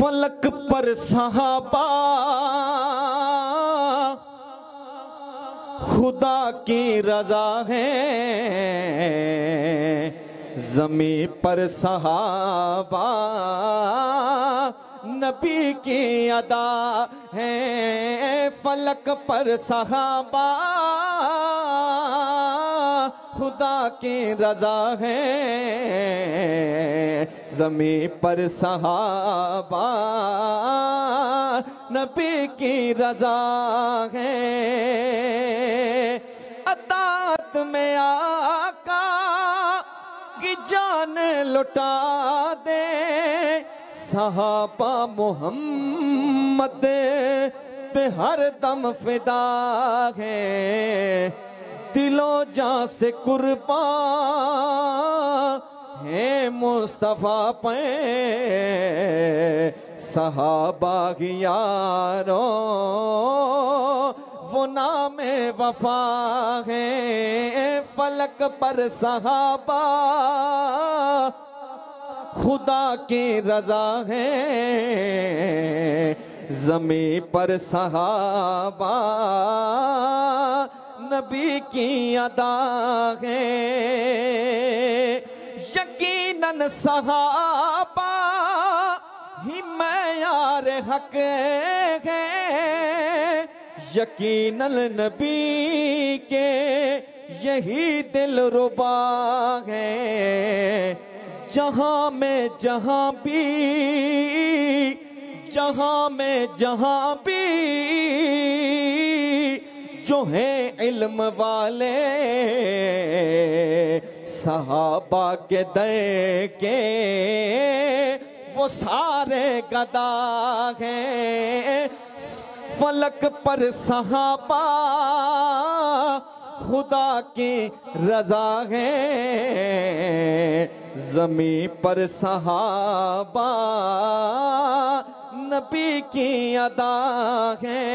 फलक पर सहाबा खुदा की रजा है, ज़मी पर सहाबा नबी की अदा है। फलक पर सहाबा खुदा की रजा है, ज़मी पर सहाबा नबी की रजा है। अतात में आका की जान लुटा दे, सहाबा मोहम्मद पे हर दम फिदा है। दिलो जान से कुर्बान है मुस्तफा पे, सहाबा की यारो वो नाम वफा है। फलक पर सहाबा खुदा की रजा है, ज़मी पर सहाबा नबी की अदा है। यकीनन सहाबा ही मयार हक है, यकीनन नबी के यही दिल रुबा है। जहां में जहां भी, जहां में जहां भी जो है इल्म वाले, सहाबा के दर के वो सारे गदा हैं। फलक पर सहाबा खुदा की रजा है, ज़मी पर सहाबा नबी की अदा है।